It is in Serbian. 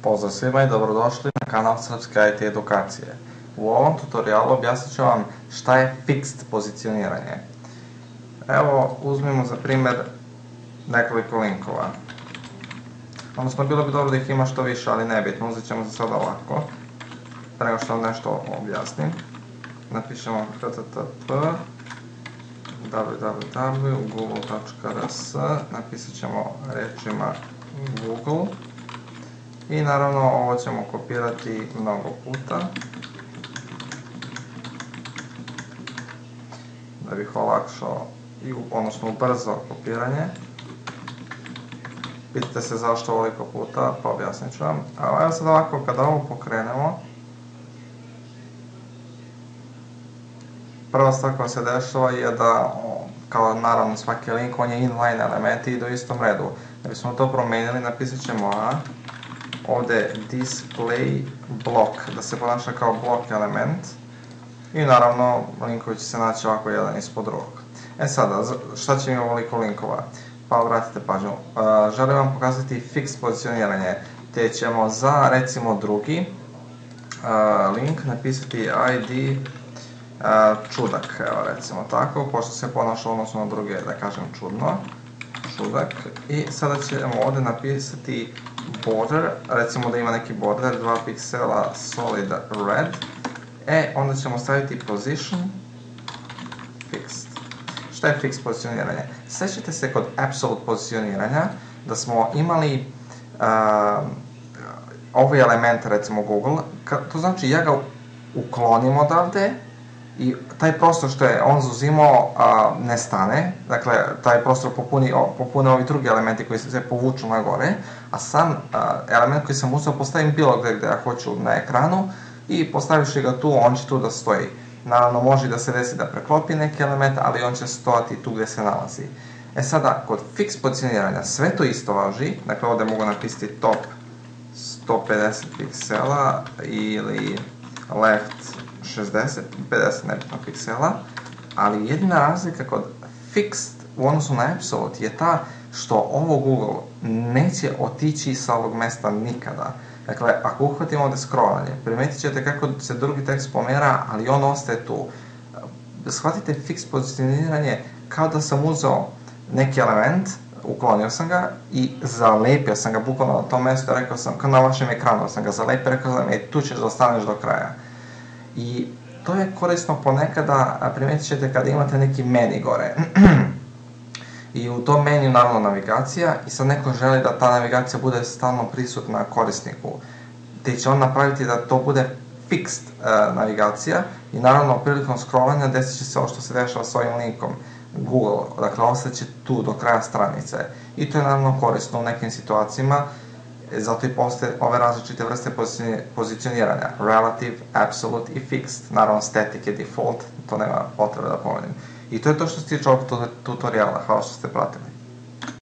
Pozdrav svima i dobrodošli na kanal Srpske IT edukacije. U ovom tutorialu objasnit ću vam šta je fixed pozicioniranje. Evo, uzmimo za primjer nekoliko linkova. Odnosno, bilo bi dobro da ih ima što više, ali nebitno, uzet ćemo za sada ovako. Pre nego što vam nešto objasnim. Napišemo http www.google.rs, napisat ćemo rečima Google i naravno ovo ćemo kopirati mnogo puta da bih olakšao i odnosno ubrzao kopiranje. Pitate se zašto ovoliko puta, pa objasnit ću vam. A evo sad ovako, kada ovo pokrenemo, prva stvar koja se dešava je da, kao naravno svaki link, on je inline elementi i ide u istom redu. Da bismo to promenili, napisat ćemo ovde display block, da se ponaša kao blok element i naravno linkovi će se naći ovako jedan ispod drugog. E sada, šta će mi ovoliko linkova? Pa obratite pažnju, želim vam pokazati fix pozicioniranje, te ćemo za recimo drugi link napisati id čudak, evo recimo tako, pošto se ponaša odnosno na druge, da kažem čudak, i sada ćemo ovde napisati border, recimo da ima neki border, 2 piksela solid red, onda ćemo staviti position fixed. Šta je fixed pozicioniranje? Sećate se kod absolute pozicioniranja da smo imali ovaj element, recimo Google, to znači ja ga uklonim odavde i taj prostor što je on zauzimao nestane, dakle taj prostor popune ovi drugi elementi koji se povuču na gore, a sam element koji sam uzeo postavim bilo gde ja hoću na ekranu i postavivši ga tu, on će tu da stoji. Naravno, može da se desi da preklopi neki element, ali on će stojati tu gde se nalazi. E sada, kod fix pozicioniranja sve to isto važi, dakle ovde mogu napisati top 150 piksela ili left 50 nebitno piksela, ali jedina razlika kod fixed u odnosu na absolute je ta što ovo Google neće otići sa ovog mesta nikada. Dakle, ako uhvatimo ovde scrollanje, primetit ćete kako se drugi tekst pomera, ali on ostaje tu. Shvatite fix pozicioniranje kao da sam uzeo neki element, uklonio sam ga i zalepio sam ga bukvalno na tom mestu, rekao sam, kao na vašem ekranu sam ga zalepio, rekao sam, tu ćeš da ostaneš do kraja. I to je korisno ponekada, primetit ćete kada imate neki meni gore. I u tom meniju naravno navigacija i sad neko želi da ta navigacija bude stalno prisutna korisniku. Te će on napraviti da to bude fixed navigacija i naravno prilikom scrollanja desit će se ovo što se dešava s ovim linkom Google, dakle ostaće tu do kraja stranice. I to je naravno korisno u nekim situacijama, zato i postoje ove različite vrste pozicioniranja, relative, absolute i fixed. Naravno static je default, to nema potrebe da pomenem. I to je to što se tiče ovog tutoriala, hvala što ste pratili.